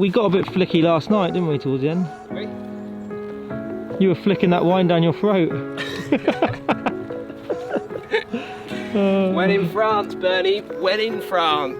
We got a bit flicky last night, didn't we, towards the end? Really? You were flicking that wine down your throat. When in France, Bernie, when in France.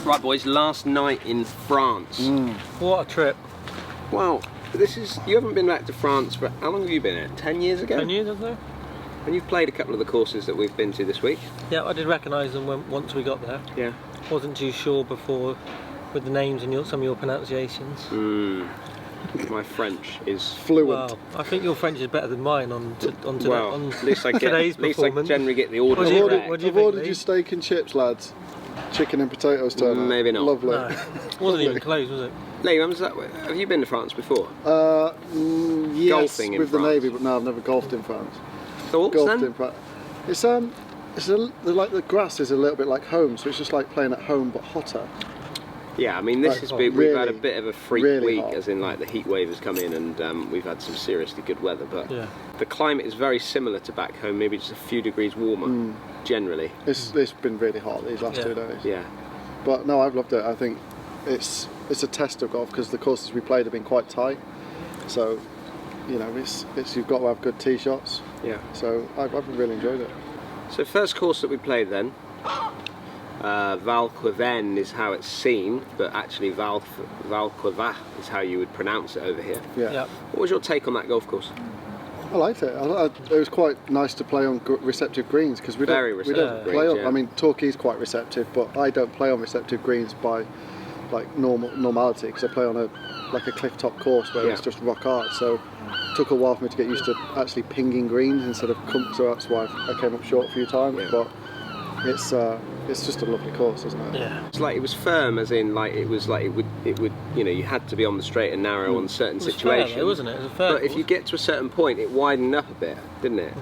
Right boys, last night in France. What a trip. Wow, you haven't been back to France for, how long have you been here? 10 years ago? 10 years or so? And you've played a couple of the courses that we've been to this week? Yeah, I did recognise them once we got there. Yeah. Wasn't too sure before with the names and some of your pronunciations. My French is fluent. Well, I think your French is better than mine on at least I generally get the order. I've ordered your steak and chips, lads. Chicken and potatoes turn out. Maybe not. Lovely. No, wasn't even close, was it? Liam, have you been to France before? Yes, Golfing in with the France. Navy, but no, I've never golfed in France. Thoughts Golfed then? in France. It's like the grass is a little bit like home, so it's just like playing at home but hotter. Yeah, I mean this Like, has been, really, we've had a bit of a freak really week, hot. as in like the heat wave has come in and we've had some seriously good weather, but Yeah. the climate is very similar to back home, maybe just a few degrees warmer, generally. It's been really hot these last 2 days. Yeah. But no, I've loved it. I think it's a test of golf because the courses we played have been quite tight. So, you know, it's you've got to have good tee shots. Yeah. So I've really enjoyed it. So first course that we played then, Val Queven is how it's seen, but actually Val Queven is how you would pronounce it over here. Yeah. What was your take on that golf course? I liked it. It was quite nice to play on receptive greens because we Very don't receptive play greens, on. yeah. I mean, Torquay's quite receptive, but I don't play on receptive greens by like normality because I play on a cliff top course where it's just rock hard. So it took a while for me to get used to actually pinging greens instead of so that's why I came up short a few times. Yeah. But it's just a lovely course, isn't it? Yeah. It's like it was firm, as in like it would you know, you had to be on the straight and narrow on certain It was situations. fair though, wasn't it? It was a fair But if course. you get to a certain point, it widened up a bit, didn't it?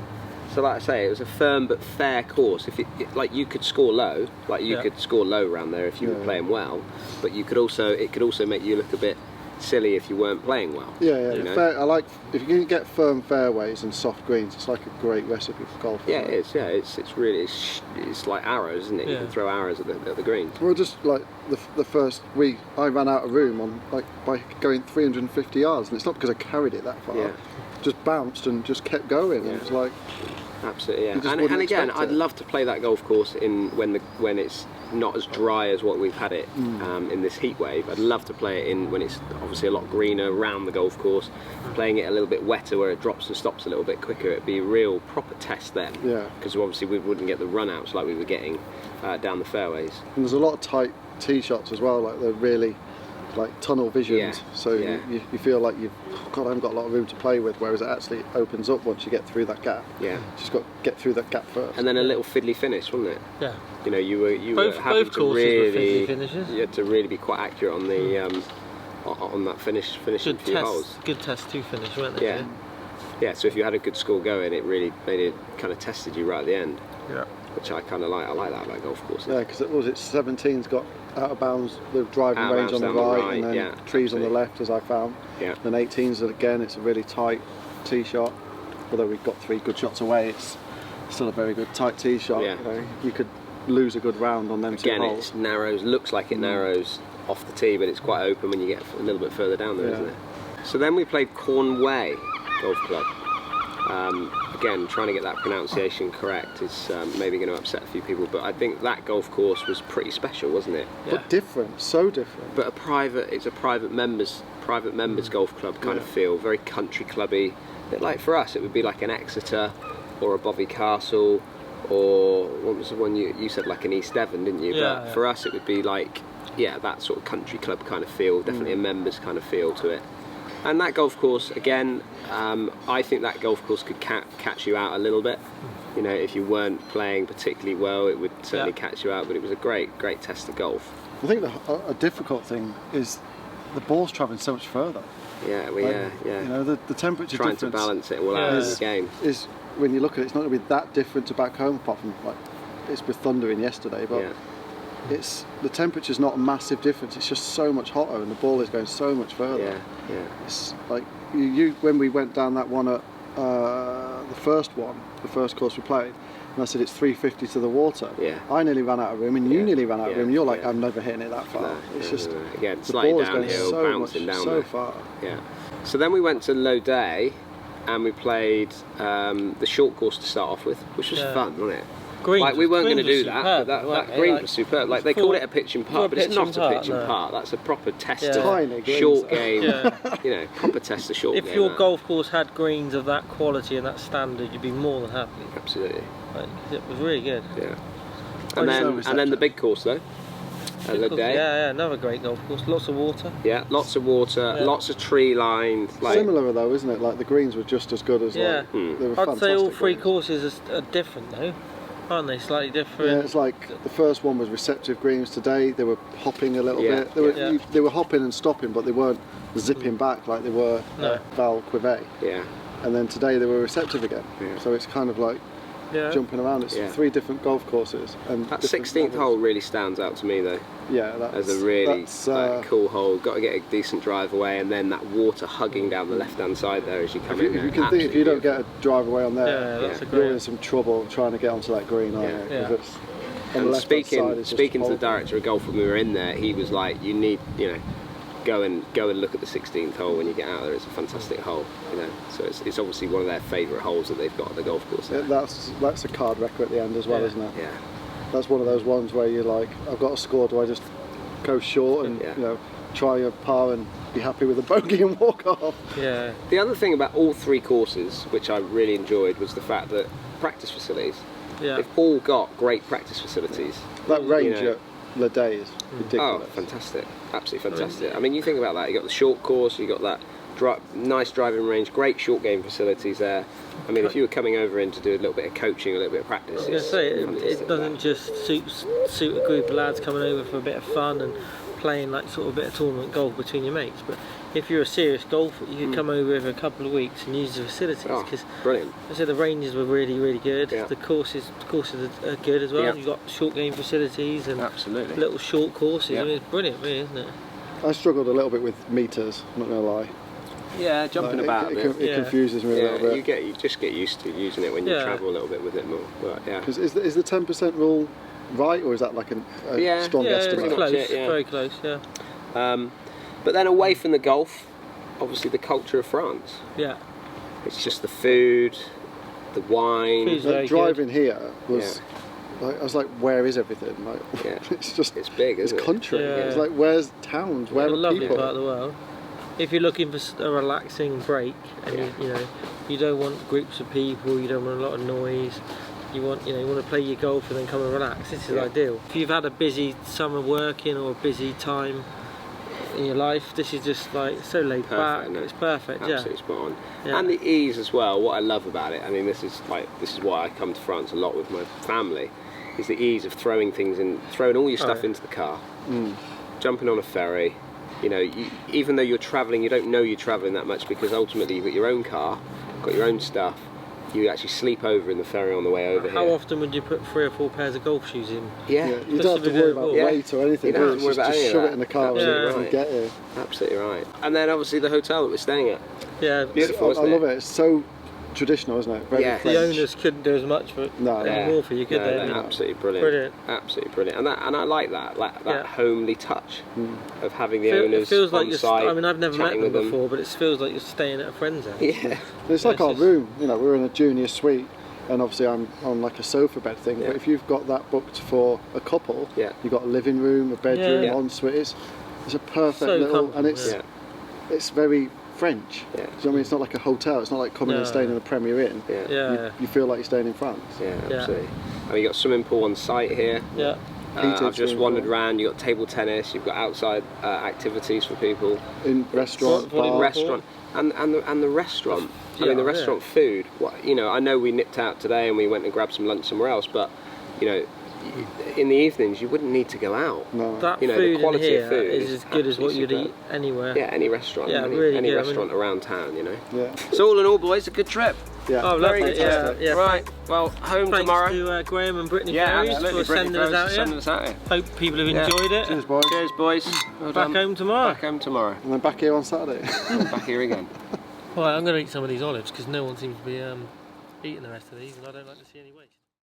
So like I say, it was a firm but fair course. If like you could score low, could score low around there if you were playing well, but it could also make you look a bit silly if you weren't playing well. Yeah. You know? Fair, I like if you can get firm fairways and soft greens. It's like a great recipe for golf. Yeah, isn't it is. Yeah, it's really it's like arrows, isn't it? You Yeah. can throw arrows at the greens. Well, just like the first week, I ran out of room on by going 350 yards, and it's not because I carried it that far. Yeah. Just bounced and just kept going. Yeah. And it's like Absolutely, yeah. You just And wouldn't again, expect I'd it. love to play that golf course when it's not as dry as what we've had it in this heat wave. I'd love to play it in when it's obviously a lot greener around the golf course, playing it a little bit wetter where it drops and stops a little bit quicker. It'd be a real proper test then. Yeah. Because obviously we wouldn't get the run-outs like we were getting down the fairways. and there's a lot of tight tee shots as well. Like they're really tunnel visioned. Yeah. So Yeah. you feel like I haven't got a lot of room to play with. Whereas it actually opens up once you get through that gap. Yeah. Just got to get through that gap first. And then a little fiddly finish, wasn't it? Yeah. You know, you were having Both to courses really, were fiddly finishes. you had to really be quite accurate on the on that finishing few holes. Good test to finish, weren't they? Yeah. Yeah, so if you had a good score going, it really made it kind of tested you right at the end, Yeah. which I kind of like. I like that about golf courses. Yeah, because 17's got out of bounds the driving Out of range on bounds the down the right, right, and then yeah, trees on the absolutely. left, as I found. Yeah. Then 18's again, it's a really tight tee shot. Although we've got 3 good shots away, it's still a very good tight tee shot. Yeah. You know, you could lose a good round on them Again, 2 it holes. narrows, looks like it narrows off the tee, but it's quite open when you get a little bit further down there, Yeah. isn't it? So then we played Cornway Golf Club. Again, trying to get that pronunciation correct is maybe going to upset a few people, but I think that golf course was pretty special, wasn't it? But different, so different. But it's a private members golf club kind of feel, very country clubby. A bit like for us, it would be like an Exeter or a Bovey Castle, or what was the one you said, like an East Devon, didn't you? Yeah, But yeah. for us, it would be like that sort of country club kind of feel, definitely a members kind of feel to it. And that golf course, again, I think that golf course could catch you out a little bit. You know, if you weren't playing particularly well, it would certainly catch you out. But it was a great test of golf. I think a difficult thing is the ball's travelling so much further. Yeah, You know, the temperature trying difference to balance it all out in the game. is when you look at it, it's not going to be that different to back home, apart from like it's with thundering yesterday, but it's the temperature's not a massive difference. It's just so much hotter, and the ball is going so much further. Yeah. It's like you when we went down that one at the first course we played, and I said it's 350 to the water. Yeah. I nearly ran out of room, and you nearly ran out of room. You're like, yeah. I'm never hitting it that far. No, it's just again, the slightly ball is going downhill, so bouncing much, down so there. far. Yeah. So then we went to Bénodet, and we played the short course to start off with, which was fun, wasn't it? Green, Like we weren't going to do superb, that, but that green was superb. Like they called it a pitch and putt, but it's not a pitch and putt. That's a proper tester, Tiny greens, short though. game. You know, proper tester short game. If your golf course had greens of that quality and that standard, you'd be more than happy. Absolutely. Like, it was really good. Yeah. And then the big course though. Yeah, another great golf course. Lots of water. Yeah, lots of water, lots of tree lined. Like, Similar though, isn't it? Like the greens were just as good as they were I'd fantastic say all three greens. courses are different though, aren't they? Slightly different. Yeah, it's like the first one was receptive greens. Today they were hopping a little bit. They were hopping and stopping, but they weren't zipping back like they were Val Queven. Yeah. And then today they were receptive again. Yeah. So it's kind of like jumping around. It's three different golf courses. And that 16th hole really stands out to me though. Yeah, as a really cool hole. Got to get a decent drive away, and then that water hugging down the left-hand side there as you come in. You can think if you don't get a drive away on there, that's you're in some trouble trying to get onto that green, aren't you? And speaking to the director of golf when we were in there, he was like, "You need, go and look at the 16th hole when you get out there. It's a fantastic hole, So it's obviously one of their favourite holes that they've got at the golf course. There. That's a card record at the end as well, isn't it? Yeah. That's one of those ones where you're like, I've got a score. Do I just go short and try a par and be happy with a bogey and walk off? Yeah. The other thing about all three courses, which I really enjoyed, was the fact that practice facilities. Yeah. They've all got great practice facilities. That range at Le Day is ridiculous. Oh, fantastic! Absolutely fantastic. I mean, you think about that. You got the short course. You got that nice driving range. Great short game facilities there. I mean, if you were coming over in to do a little bit of coaching, a little bit of practice, I was going to say it doesn't just suit a group of lads coming over for a bit of fun and playing like sort of a bit of tournament golf between your mates. But if you're a serious golfer, you could come over a couple of weeks and use the facilities. Because brilliant. I said the ranges were really, really good. Yeah. The courses are good as well. Yeah. You've got short game facilities and absolutely little short courses. Yeah. I mean, it's brilliant, really, isn't it? I struggled a little bit with meters. I'm not going to lie. Yeah, jumping about a bit. It confuses me a little bit. You just get used to using it when you travel a little bit with it more. But, Is the 10% rule right, or is that like a strong estimate? It's close, very close, but then away from the golf, obviously the culture of France. Yeah. It's just the food, the wine. Food's driving here was. Like, I was like, where is everything? Like, it's big, isn't it? It's country. Yeah. It's like, where's towns? Where a are lovely people? part of the world. If you're looking for a relaxing break, and you don't want groups of people, you don't want a lot of noise. You want to play your golf and then come and relax. This is ideal. If you've had a busy summer working or a busy time in your life, this is just like so laid back. It's perfect. Absolutely spot on. Yeah. And the ease as well. What I love about it, I mean, this is why I come to France a lot with my family. Is the ease of throwing all your stuff into the car, jumping on a ferry. Even though you're travelling, you don't know you're travelling that much because ultimately you've got your own car, got your own stuff. You actually sleep over in the ferry on the way over here. How often would you put 3 or 4 pairs of golf shoes in? Yeah, you don't have to worry about weight or anything. You don't have to worry about just shove it in the car and get here. Absolutely right. And then obviously the hotel that we're staying at. Yeah, beautiful. I love it. It's so traditional, isn't it? Very The owners couldn't do as much for anymore for you, could they? Absolutely brilliant. Absolutely brilliant. And I like that homely touch of having the owners feels like on site. I mean, I've never met them before, them. but it feels like you're staying at a friend's house. Yeah. It's like our room. We're in a junior suite, and obviously I'm on like a sofa bed thing. But if you've got that booked for a couple, you've got a living room, a bedroom, ensuite. It's a perfect little, and it's very French. Do you know what I mean? It's not like a hotel. It's not like coming and staying in a Premier Inn. You feel like you're staying in France. Yeah, absolutely. I mean, you got swimming pool on site here. Yeah. I've just wandered around. You've got table tennis. You've got outside activities for people. In restaurant, bar. In restaurant, and the restaurant. I mean, the restaurant food. I know we nipped out today and we went and grabbed some lunch somewhere else, but in the evenings you wouldn't need to go out. No. That You know, food the quality in here of food is as good as what you'd absolutely eat anywhere. Yeah, any restaurant, Yeah, any, really any good. restaurant around town, you know. Yeah. So all in all, boys, a good trip. Yeah. Oh, Very lovely. Yeah, fantastic. yeah. Right, well, home Thanks tomorrow. to Graham and Brittany Yeah, Ferries absolutely. for sending us out here. Sending us out here. Hope people have Yeah. enjoyed it. Cheers, boys. Cheers, boys. Well Back done. home tomorrow. Back home tomorrow. And then back here on Saturday. Back here again. Right, I'm going to eat some of these olives because no one seems to be eating the rest of these, and I don't like to see any waste.